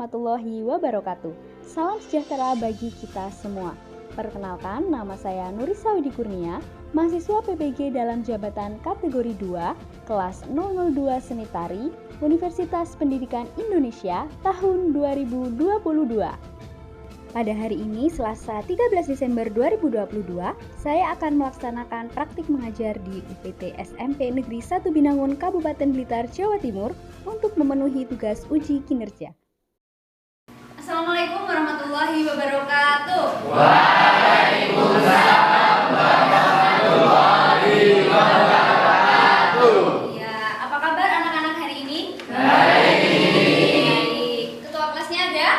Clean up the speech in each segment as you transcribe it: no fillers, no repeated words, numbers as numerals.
warahmatullahi wabarakatuh. Salam sejahtera bagi kita semua. Perkenalkan, nama saya Nurisa Widi Kurnia, mahasiswa PPG dalam jabatan kategori 2, kelas 002 Seni Tari, Universitas Pendidikan Indonesia tahun 2022. Pada hari ini, Selasa 13 Desember 2022, saya akan melaksanakan praktik mengajar di UPT SMP Negeri 1 Binangun, Kabupaten Blitar, Jawa Timur untuk memenuhi tugas uji kinerja. Assalamualaikum warahmatullahi wabarakatuh. Waalaikumsalam warahmatullahi wabarakatuh. Ya, apa kabar anak-anak hari ini? Baik. Ketua kelasnya ada?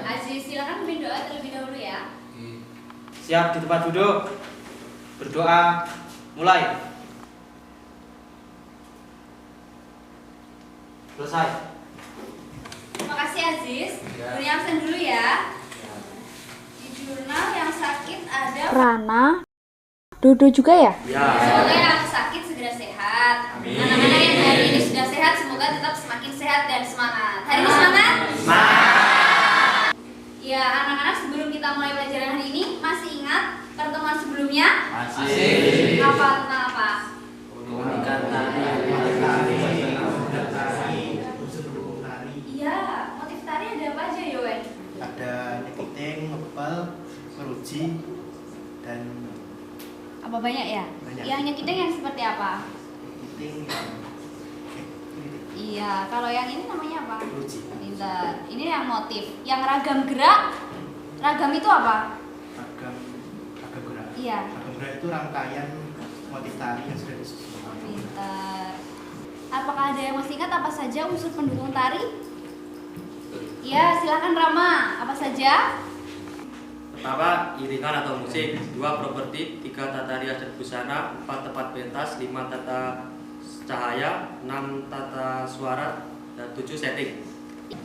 Aziz, silakan pimpin doa terlebih dahulu ya. Siap di tempat duduk. Berdoa. Mulai. Selesai. Terima kasih Aziz. Beri absen dulu ya. Di jurnal yang sakit ada Rana, Dodo juga ya? Semoga yang sakit segera sehat. Amin. Anak-anak yang hari ini sudah sehat semoga tetap semakin sehat dan semangat. Hari ini semangat? Ya, anak-anak, sebelum kita mulai pelajaran hari ini, masih ingat pertemuan sebelumnya? Masih. Apa tentang apa? Iya, motif tari ada apa aja, Yowen? Ada nyekiting, ngepel, meruji, dan Apa banyak ya? Banyak. Yang nyekiting yang seperti apa? nyekiting yang Iya, kalau yang ini namanya apa? meruji. Pintar. Ini yang motif. Yang ragam gerak, ragam itu apa? Ragam gerak. Iya. Ragam gerak itu rangkaian motif tari yang sudah disusun. Pintar. Apakah ada yang masih ingat apa saja unsur pendukung tari? Iya, silakan Rama. Apa saja? Pertama, iringan atau musik. 2, properti. 3, tata rias dan busana. 4, tempat pentas. 5, tata cahaya. 6, tata suara. Dan 7, setting.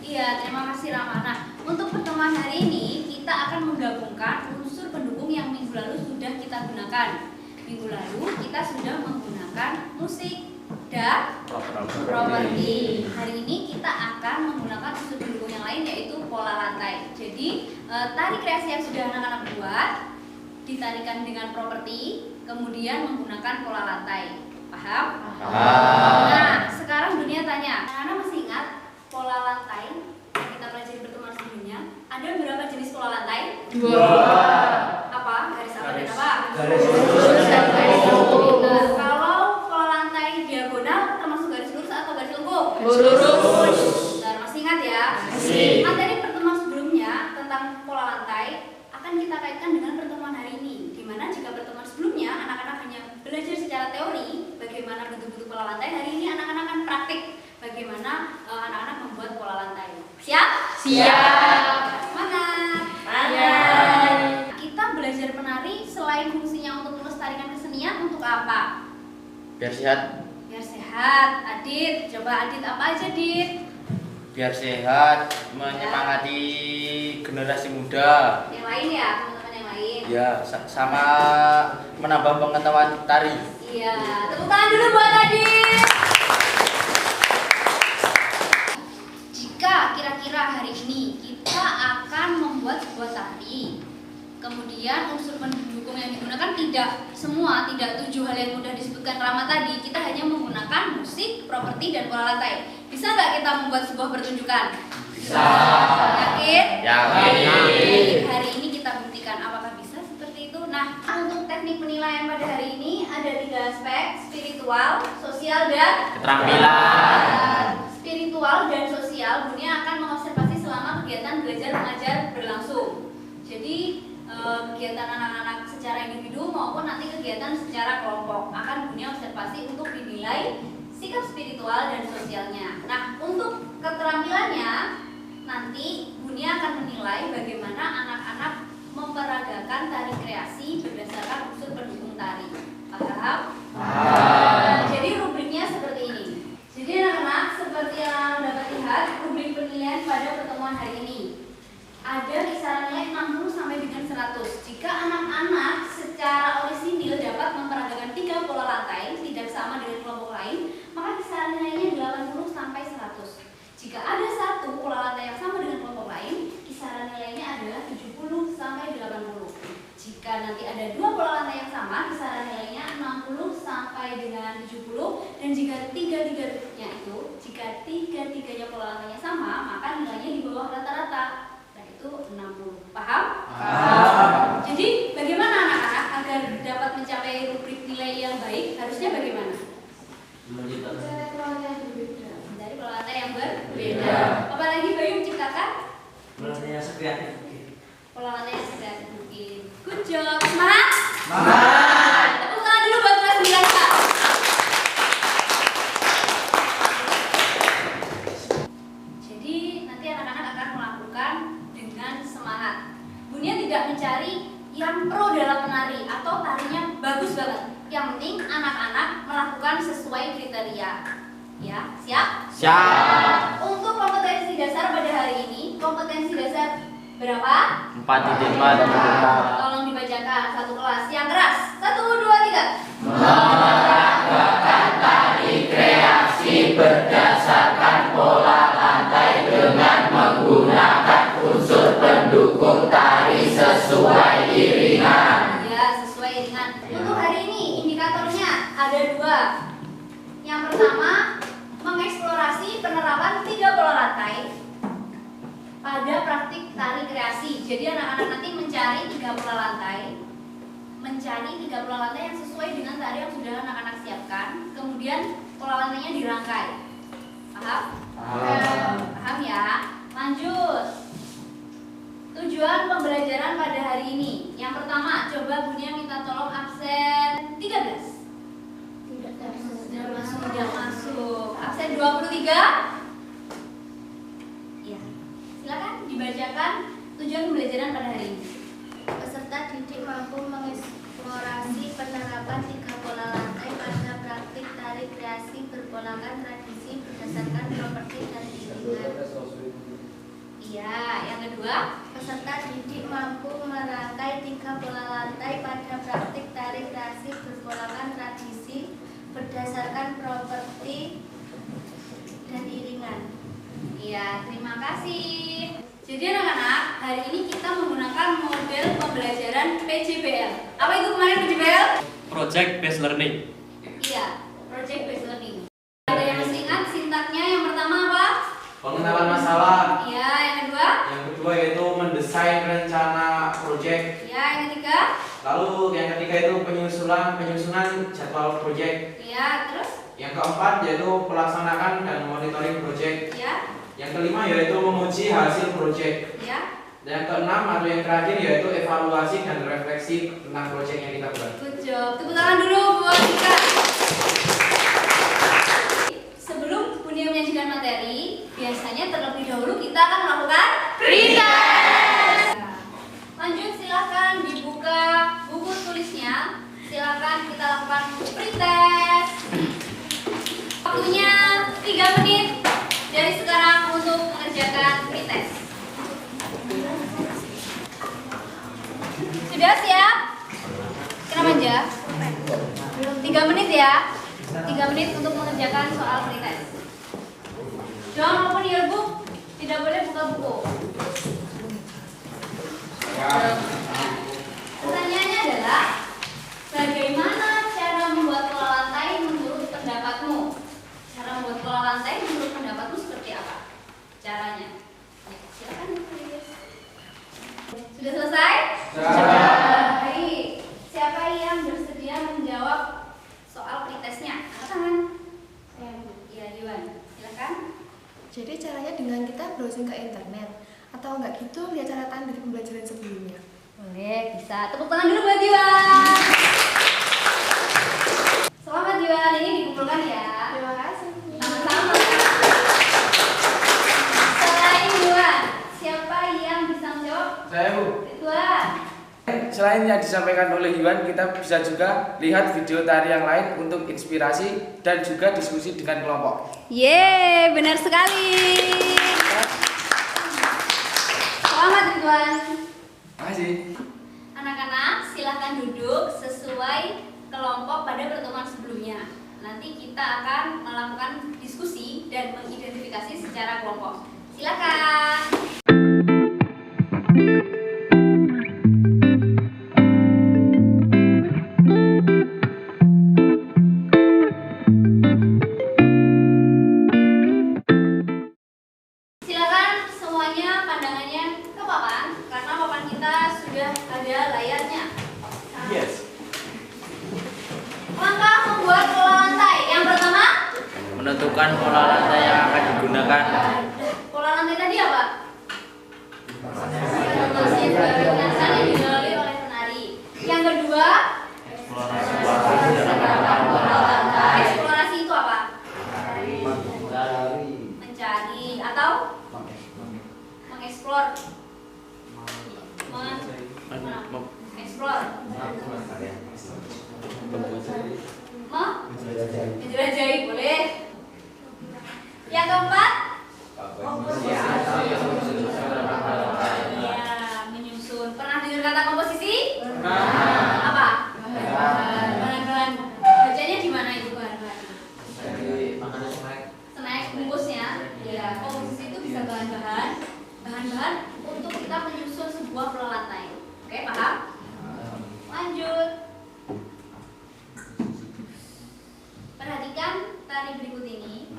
Iya, terima kasih Rama. Nah, untuk pertemuan hari ini kita akan menggabungkan unsur pendukung yang minggu lalu sudah kita gunakan. Minggu lalu kita sudah menggunakan musik dan properti. Hari ini kita akan menggunakan unsur pendukung yang lain yaitu pola lantai. Jadi tari kreasi yang sudah anak-anak buat ditarikan dengan properti, kemudian menggunakan pola lantai. Paham? Nah, sekarang dunia tanya, anak-anak masih ingat pola lantai yang kita pelajari pertemuan sebelumnya? Ada berapa jenis pola lantai? 2. Apa? Garis apa dan apa? Garis lurus dan garis lengkung. Nah, kalau pola lantai diagonal termasuk garis lurus atau garis lengkung? Lurus. Bentar, masih ingat ya? Masih. Materi pertemuan sebelumnya tentang pola lantai akan kita kaitkan dengan pertemuan hari ini. Dimana jika pertemuan sebelumnya anak-anak hanya belajar secara teori bagaimana bentuk-bentuk pola lantai, hari ini anak-anak akan praktik bagaimana anak-anak membuat pola lantai. Siap? Siap. Semangat. Semangat. Kita belajar penari selain fungsinya untuk melestarikan kesenian, untuk apa? Biar sehat. Biar sehat. Adit, coba Adit apa aja, Dit? Biar sehat, menyemangati generasi muda. Yang lain ya, teman-teman yang lain. Ya, sama menambah pengetahuan tari. Iya, tepuk tangan dulu buat Adit. Jika kira-kira hari ini kita akan membuat sebuah tari, kemudian unsur pendukung yang digunakan tidak 7 hal yang mudah disebutkan Rama tadi, kita hanya menggunakan musik, properti, dan pola lantai. Bisa nggak kita membuat sebuah pertunjukan? Bisa. Yakin? Yakin. Hari ini kita buktikan apakah bisa seperti itu. Nah, untuk teknik penilaian pada hari ini ada 3 aspek: spiritual, sosial, dan Keterampilan. Spiritual dan sosial, dunia akan mengobservasi selama kegiatan belajar mengajar berlangsung. Jadi kegiatan anak-anak secara individu maupun nanti kegiatan secara kelompok akan dunia observasi untuk dinilai sikap spiritual dan sosialnya. Nah, untuk keterampilannya nanti dunia akan menilai bagaimana anak-anak memperagakan tari kreasi berdasarkan unsur pendukung tari. Paham? Jadi rubriknya seperti ini. Jadi anak-anak, seperti yang dapat lihat, rubrik penilaian pada pertemuan hari ini ada kisaran nilai 60 sampai dengan 100. Jika anak-anak secara orisinil dapat memperagakan 3 pola lantai tidak sama dengan kelompok lain, maka kisaran nilainya 80 sampai 100. Jika ada satu pola lantai yang sama dengan sampai dengan 70, dan jika tiga-tiganya pola lantainya sama, maka nilainya di bawah rata-rata, yaitu 60. Paham? Paham. Jadi bagaimana anak-anak agar dapat mencapai rubrik nilai yang baik? Harusnya bagaimana? Dari pola lantai yang berbeda. Apalagi Bayu menciptakan Pola lantainya sekreatif. pola lantai yang sekreatif mungkin. Good job. Semangat? Semangat. Tepuk tangan dulu buat kelas 9 Kak. Jadi nanti anak-anak akan melakukan dengan semangat. Bunia tidak mencari yang pro dalam menari atau tarinya bagus banget. Yang penting anak-anak melakukan sesuai kriteria. Ya, siap? Siap. Untuk kompetensi dasar pada hari ini, kompetensi dasar berapa? 4.4. Tolong dibacakan satu kelas yang keras. 1, 2, 3. Menerapkan tari kreasi berdasarkan pola lantai dengan menggunakan unsur pendukung tari sesuai iringan. Ya, sesuai iringan. Untuk hari ini indikatornya ada 2. Yang pertama, mengeksplorasi penerapan 3 pola lantai pada praktik tari kreasi. Jadi anak-anak nanti mencari 3 pola lantai, yang sesuai dengan tari yang sudah anak-anak siapkan. Kemudian pola lantainya dirangkai. Paham? Paham ya? Lanjut. Tujuan pembelajaran pada hari ini. Yang pertama, coba Bunia minta tolong absen 13. Tidak masuk. Absen 23. Ya. Silakan dibacakan tujuan pembelajaran pada hari ini. Peserta didik mampu mengeksplorasi penerapan 3 pola lantai pada praktik tari kreasi berpolakan tradisi berdasarkan properti dan iringan. Iya, yang kedua, Peserta didik mampu merangkai 3 pola lantai pada praktik tari kreasi berpolakan tradisi berdasarkan properti dan iringan. iya, terima kasih. Jadi anak-anak, hari ini kita menggunakan model pembelajaran PJBL. Apa itu kemarin PJBL? Project Based Learning. Iya, Project Based Learning. Ada yang masih ingat sintaknya? Yang pertama apa? Pengenalan masalah. Iya, yang kedua? Yang kedua yaitu mendesain rencana proyek. Iya, yang ketiga? Lalu yang ketiga itu penyusunan jadwal proyek. Iya, terus? Yang keempat yaitu pelaksanaan dan monitoring proyek. Iya, Yang kelima yaitu menguji hasil proyek. iya. Dan yang keenam atau yang terakhir yaitu evaluasi dan refleksi tentang proyek yang kita buat. Good job. Tepuk tangan dulu buat kita. Sebelum Bunia menyajikan materi, biasanya terlebih dahulu kita akan melakukan pretest. Lanjut, silakan dibuka buku tulisnya. Silakan kita lakukan pretest. Waktunya 3 menit dari sekarang untuk mengerjakan pretest. Sudah siap? Kenapa aja? 3 menit ya. 3 menit untuk mengerjakan soal pretest. Don't open your book. Tidak boleh buka buku. Pertanyaannya adalah, bagaimana cara membuat pola lantai menurut pendapatmu? Cara membuat pola lantai menurut pendapatmu seperti apa? Caranya? Ya, silakan ditulis. Sudah selesai? Baik. Siapa yang bersedia menjawab soal pretestnya? Angkat tangan. Ya, Yuan. Silakan. Jadi caranya dengan kita browsing ke internet atau enggak gitu lihat catatan dari pembelajaran sebelumnya. Boleh, bisa. Tepuk tangan dulu buat Yuan. Selamat Yuan, ini dikumpulkan ya. Terima kasih. Sama-sama. Selain Yuan, siapa yang bisa menjawab? Saya Bu. Ridwan. Selain yang disampaikan oleh Yuan, kita bisa juga lihat video tari yang lain untuk inspirasi dan juga diskusi dengan kelompok. Yeay, benar sekali. Selamat Ridwan. Terima kasih. Anak-anak, silahkan duduk sesuai kelompok pada pertemuan sebelumnya. Nanti kita akan melakukan diskusi dan mengidentifikasi secara kelompok. Silakan. menentukan pola lantai yang akan digunakan. Pola lantai tadi apa? Formasi perlintasan yang dilalui oleh penari. Yang kedua, eksplorasi itu apa? Mencari atau mengeksplor. Mengeksplor. Menjelajahi boleh. Yang keempat, ya, menyusun. Pernah dengar kata komposisi? Apa? Bahan-bahan. Bacanya di mana itu bahan-bahan? Snack bungkusnya. Ya, komposisi itu bisa bahan-bahan untuk kita menyusun sebuah pola lantai. Oke, paham? Lanjut. Perhatikan tari berikut ini.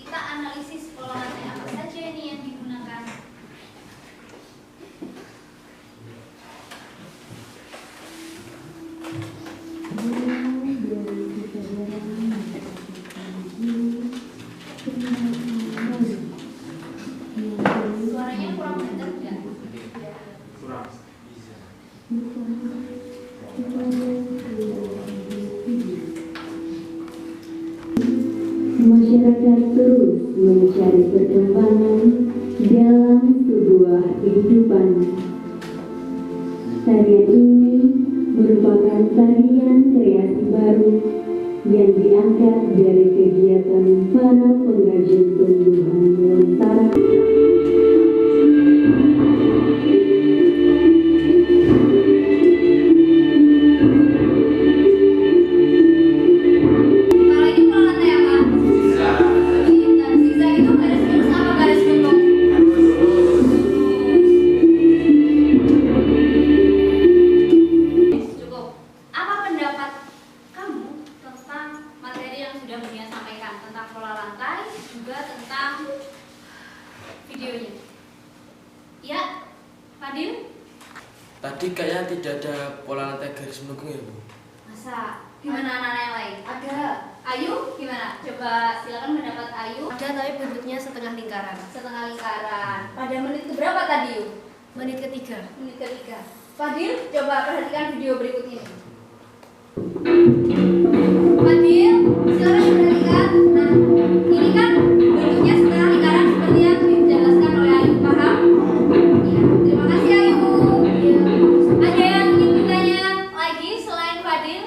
Kita analisis pola lantai apa saja ini yang digunakan. Suaranya kurang kencang tidak? Kurang. Masyarakat terus mencari perkembangan dalam sebuah kehidupan. Tarian ini merupakan tarian kreasi baru yang diangkat dari kegiatan para pengrajin tumbuhan lontara. Tadi kayaknya tidak ada pola lantai garis melengkung ya, Bu? Masa? Gimana anak-anak yang lain? Ada. Ayu gimana? Coba silakan pendapat Ayu. Ada tapi bentuknya setengah lingkaran. Setengah lingkaran. Pada menit keberapa tadi, Yu? Menit ketiga. Menit ketiga. Fadil, coba perhatikan video berikut ini. Fadil, silakan perhatikan. Nah, ini kan bentuknya setengah lingkaran seperti yang dijelaskan oleh Ayu. Paham? Ya, terima kasih Ayu. Ya. Ada yang ingin bertanya lagi selain Fadil?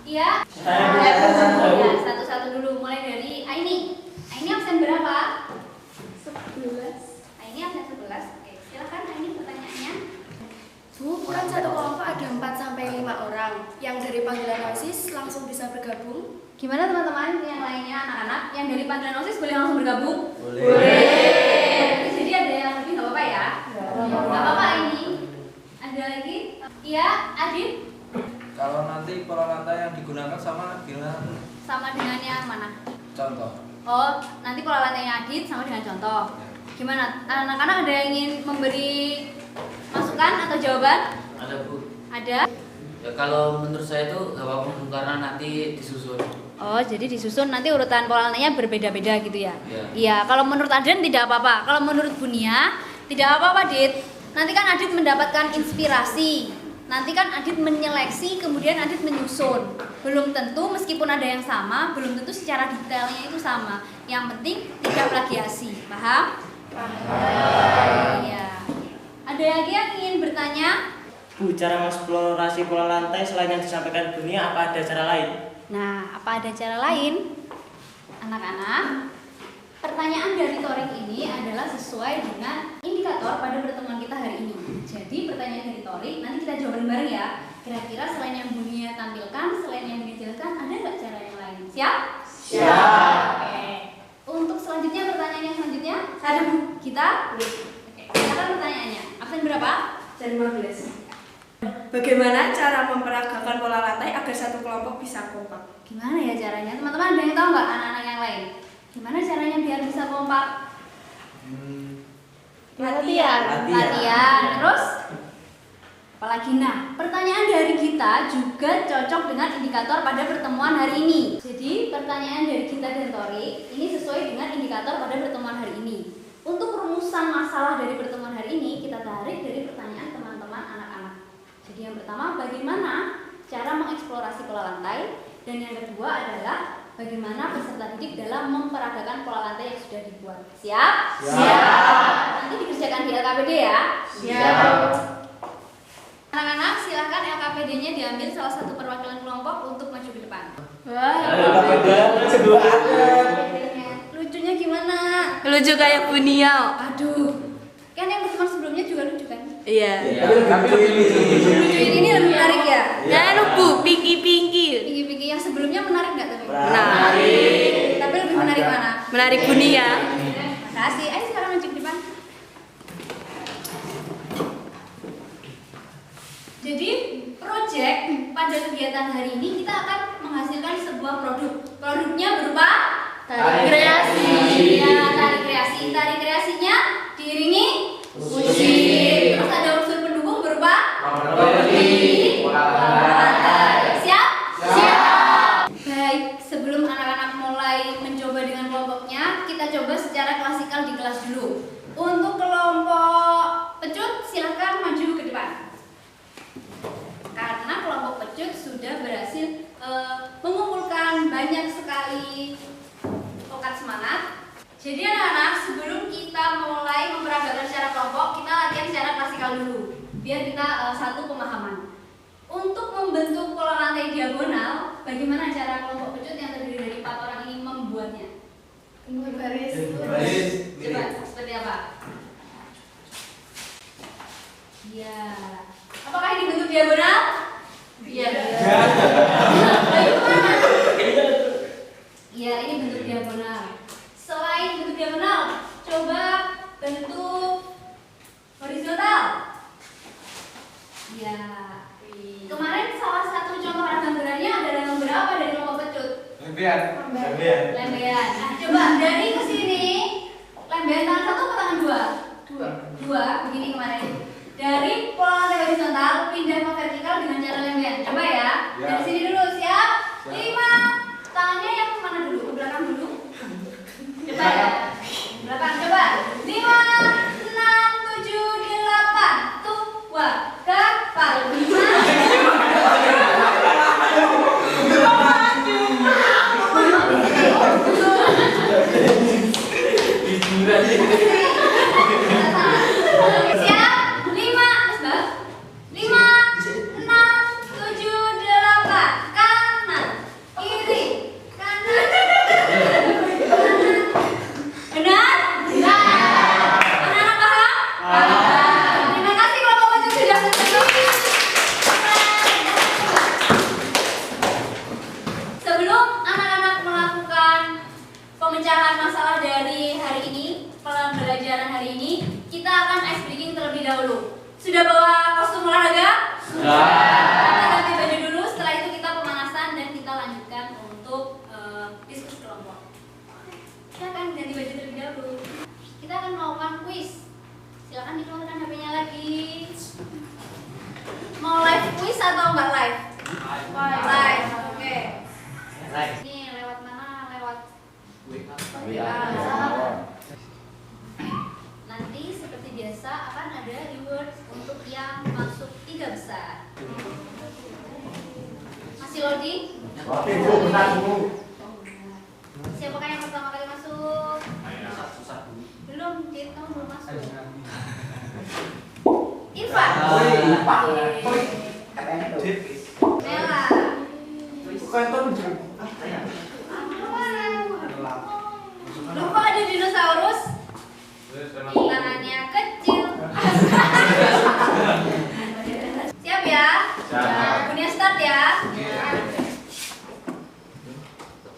Iya? Ya, satu-satu dulu. Mulai dari Aini. Aini absen berapa? 11. Aini absen 11. Oke, silakan Aini pertanyaannya. Bu, kan satu kelompok ada 4 sampai 5 orang. Yang dari panggilan OSIS langsung bisa bergabung. Gimana teman-teman yang lainnya anak-anak yang dari panggilan OSIS boleh langsung bergabung? Boleh. Jadi ada yang lebih nggak apa-apa ya? Nggak apa-apa ini. Ada lagi? Iya, Adit. Kalau nanti pola lantai yang digunakan sama dengan Yang mana? contoh. Oh, nanti pola lantainya Adit sama dengan contoh. Gimana? Anak-anak ada yang ingin memberi masukan atau jawaban? Ada, Bu. Ada? Ya kalau menurut saya itu gak apa-apa karena nanti disusun. Oh, jadi disusun nanti urutan pola lantainya berbeda-beda gitu ya? Iya. Iya, kalau menurut Aden tidak apa-apa. Kalau menurut Bunia tidak apa-apa, Dit. Nanti kan Adit mendapatkan inspirasi. Nanti kan Adit menyeleksi, kemudian Adit menyusun. Belum tentu meskipun ada yang sama, belum tentu secara detailnya itu sama. Yang penting tidak plagiasi. Paham? Paham. Iya. Ada lagi yang ingin bertanya? Bu, cara mengeksplorasi pola lantai selain yang disampaikan Bunia, apa ada cara lain? Nah, apa ada cara lain? Anak-anak, pertanyaan dari Torik ini adalah sesuai dengan indikator pada pertemuan kita hari ini. Jadi pertanyaan dari Torik, nanti kita jawab bareng-bareng ya. Kira-kira selain yang Bunia tampilkan, selain yang dijelaskan, ada nggak cara yang lain? Siap? Siap. Oke. Untuk selanjutnya, pertanyaan yang selanjutnya, ada Bu, kita? Oke, silakan pertanyaannya. Absen berapa? Absen 15. Bagaimana cara memperagakan pola lantai agar satu kelompok bisa kompak? Gimana ya caranya? Teman-teman ada yang tahu nggak anak-anak yang lain? Gimana caranya biar bisa kompak? Latihan. Latihan. Terus? Apa lagi. Nah, pertanyaan dari kita juga cocok dengan indikator pada pertemuan hari ini. Jadi, pertanyaan dari kita dan Tori ini sesuai dengan indikator pada pertemuan hari ini. Untuk rumusan masalah dari pertemuan hari ini, kita tarik dari pertanyaan teman-teman anak-anak. Jadi, yang pertama, bagaimana cara mengeksplorasi pola lantai? Dan yang kedua adalah bagaimana peserta didik dalam memperagakan pola lantai yang sudah dibuat. Siap? Siap. Nanti dikerjakan di LKPD ya. Siap. Anak-anak, silahkan LKPD-nya diambil salah satu perwakilan kelompok untuk maju ke depan. Lucunya gimana? Lucu kayak Bunia. Aduh, kan yang pertemuan sebelumnya juga lucu kan? Iya. Tapi Lucu ini lebih menarik ya? Jangan Bu, Pinky. Pinky yang sebelumnya menarik nggak tapi? Menarik. Tapi lebih menarik mana? Menarik Bunia. Makasih. Ayo sekarang maju ke depan. Jadi proyek pada kegiatan hari ini kita akan menghasilkan sebuah produk. Produknya berupa Tari kreasi. Ya, tari kreasi. Tari kreasinya diiringi musik. Terus ada unsur pendukung berupa lantai. Siap? Siap. Baik, sebelum anak-anak mulai mencoba dengan kelompoknya, kita coba secara klasikal di kelas dulu. Untuk kelompok pecut, silahkan maju ke depan. Karena kelompok pecut sudah berhasil mengumpulkan banyak sekali tokat semangat. Jadi anak-anak, sebelum kita mulai memperagakan secara kelompok, kita latihan secara klasikal dulu, biar kita satu pemahaman. Untuk membentuk pola lantai diagonal, bagaimana cara kelompok pecut yang terdiri dari 4 orang ini membuatnya? Baris. Coba, seperti apa? Ya. Apakah ini bentuk diagonal? Iya. Bagaimana? Iya, ini bentuk diagonal. Selain bentuk diagonal, coba bentuk horizontal. Ya. Kemarin salah satu contoh arah gambarannya adalah gambar apa dari kelompok pecut? Lembean. Lembean. Nah, coba dari ke sini, lembean tangan satu atau tangan dua? Dua, begini kemarin. Dari pola lantai horizontal pindah ke vertikal dengan cara lembean. Coba ya. Dari sini dulu, siap? 5. Tangannya yang mana dulu? Ke belakang dulu. Coba ya. Belakang, coba. 5, 6, 7, 8. Tua, kapal. 5. Pemecahan masalah dari hari ini, pembelajaran hari ini, kita akan ice breaking terlebih dahulu. Sudah bawa kostum olahraga? Sudah. Kita ganti baju dulu, setelah itu kita pemanasan dan kita lanjutkan untuk diskusi kelompok. Kita akan ganti baju terlebih dahulu. Kita akan melakukan quiz. Silakan dikeluarkan HP-nya lagi. Mau live quiz atau enggak live? Live. Oke. Ini lewat mana? Lewat nanti seperti biasa akan ada reward untuk yang masuk 3 besar. Masih loading? Siapakah yang pertama kali masuk? Belum, Dit, kamu belum masuk. Irfan. Nela. Lupa ada dinosaurus. Tangannya kecil. Siap ya? Siap. Punya start ya?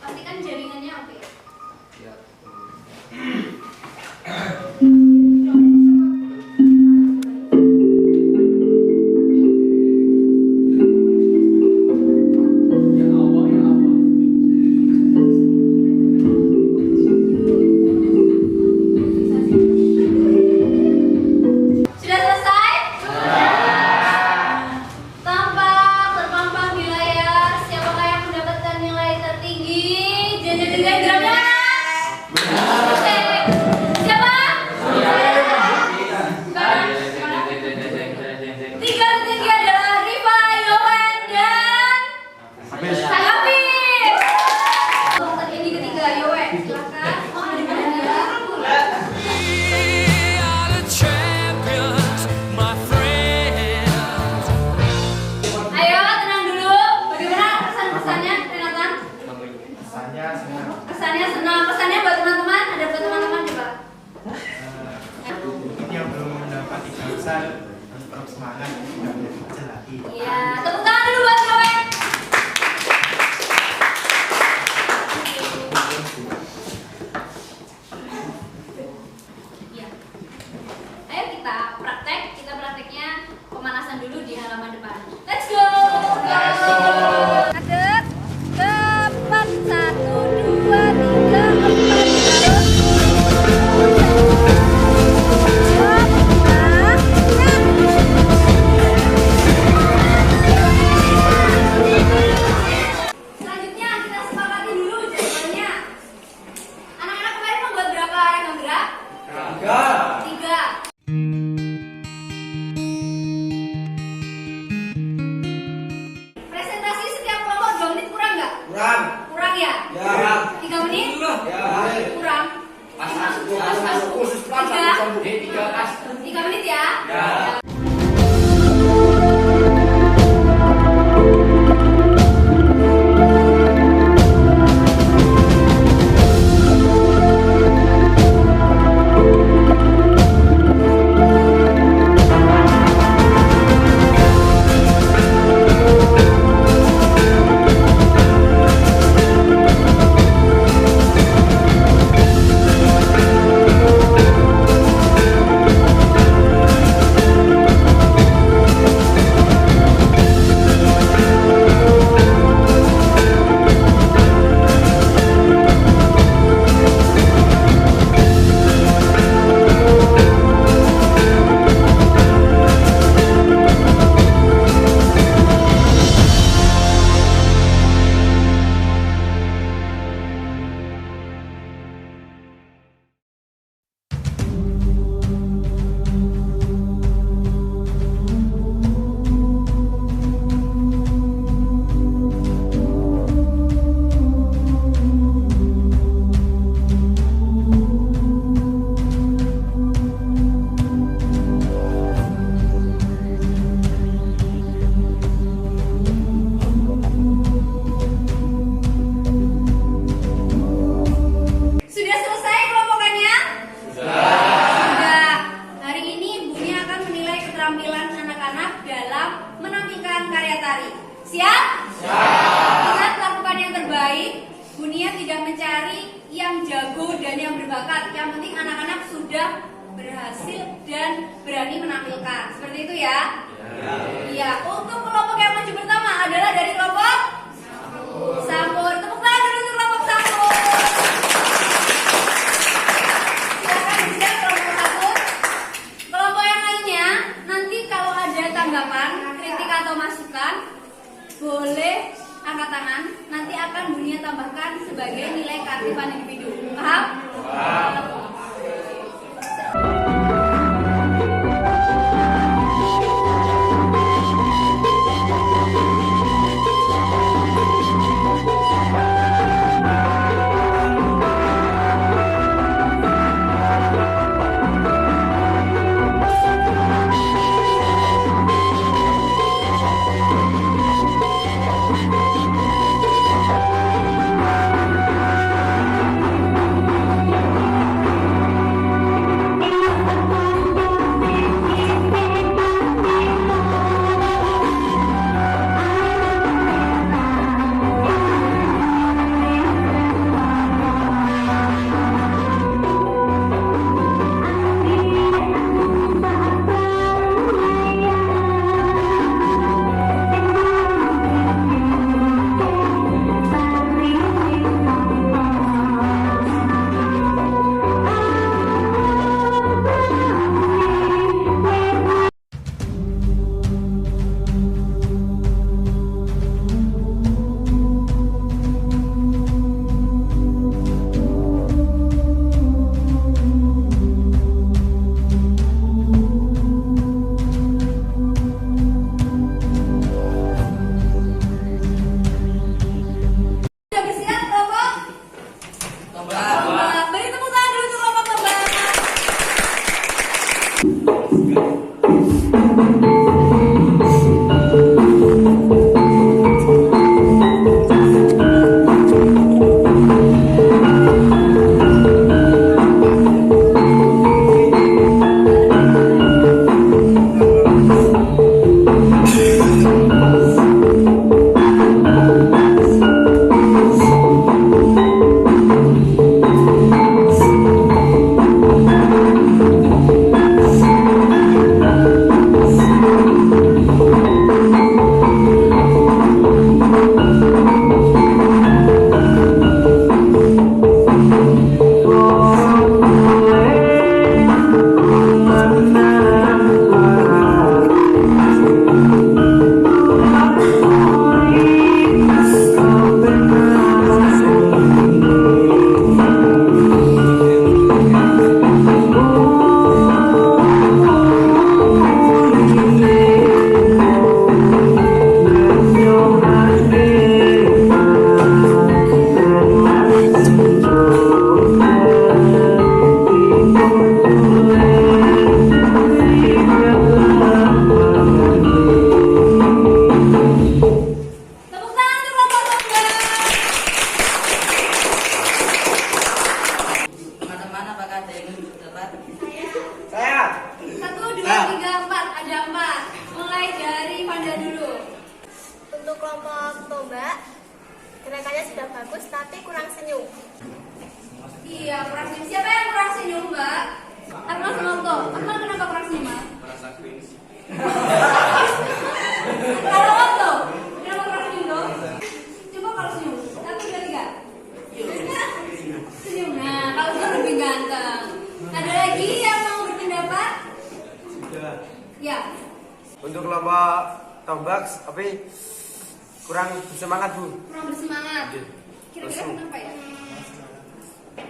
Pastikan jaringannya oke. dewasa tetap semangat, tidak menjadi kecil lagi. Iya, tepuk tangan dulu buat Noel. Iya. Ayo kita prakteknya pemanasan dulu di halaman depan. Let's go. Adek, depan 1, 2, 3, 4, selanjutnya kita sepakati dulu jadwalnya. Anak-anak kemarin membuat berapa ragam gerak? 3. Presentasi setiap kelompok 2 menit kurang nggak? Kurang ya? 3 menit? Kurang. 3 menit ya? Sudah selesai kelompokannya? Sudah. Hari ini Bumi akan menilai keterampilan anak-anak dalam menampilkan karya tari. Siap? Ingat, lakukan yang terbaik. Bunia tidak mencari yang jago dan yang berbakat. Yang penting anak-anak sudah berhasil dan berani menampilkan. Seperti itu ya? Iya. Untuk kelompok yang maju pertama adalah dari kelompok Sambur. Tepuk tangan dulu untuk kelompok Sambur. Silakan bersiap kelompok 1. Kelompok yang lainnya, nanti kalau ada tanggapan, kritik atau masukan, boleh angkat tangan. Nanti akan Bunia tambahkan sebagai nilai keaktifan individu. Paham? Suaranya sudah bagus tapi kurang senyum. Iya, kurang senyum. Siapa yang kurang senyum, Mbak? Akmal sama Okto. Akmal kenapa kurang senyum, Mbak? Merasa cringe. Kalau Okto, kenapa kurang senyum, dong? Coba kalau senyum. 1, 2, 3. Senyum. Nah, kalau senyum lebih ganteng. Ada lagi yang mau berpendapat? Sudah. Ya. Untuk kelompok tombak, tapi kurang bersemangat Bu. Kurang bersemangat. Kira-kira kenapa ya?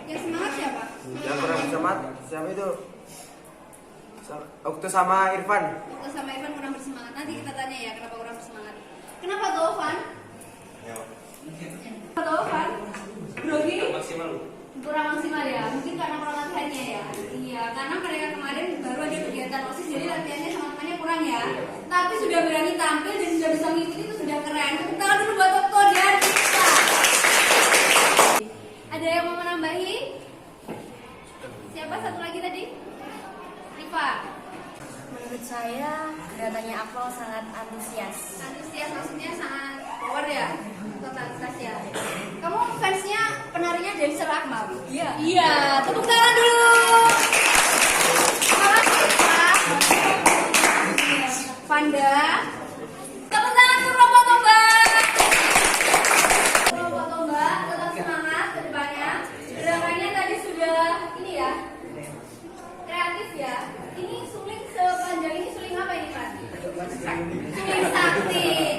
Yang semangat siapa? Yang kurang bersemangat siapa itu? Okto sama Irfan. Okto sama Irfan kurang bersemangat. Nanti kita tanya ya kenapa kurang bersemangat. Kenapa Taufan? Kenapa Taufan? Grogi? Maksimal. Kurang maksimal ya. Mungkin karena kurang latihannya ya. Iya, karena mereka kemarin baru ada kegiatan OSIS jadi latihannya sama temannya kurang ya. Tapi sudah berani tampil dan sudah bisa mengikuti itu sudah keren. Tepuk tangan dulu buat Okto dan Rifka. Ada yang mau menambahi? Siapa satu lagi tadi? Rifa. Menurut saya gerakannya Akmal sangat antusias. Antusias maksudnya sangat power ya, totalitas ya. Kamu fansnya penarinya dancer Akmal? Iya. Iya, tepuk tangan dulu. Terima kasih Pak. Panda. Tepuk tangan untuk Rombongan Tombak. Rombongan Tombak tetap semangat ke depannya. Gerakannya tadi sudah ini ya. Kreatif ya. Ini suling sepanjang ini suling apa ini Pak? Suling sakti.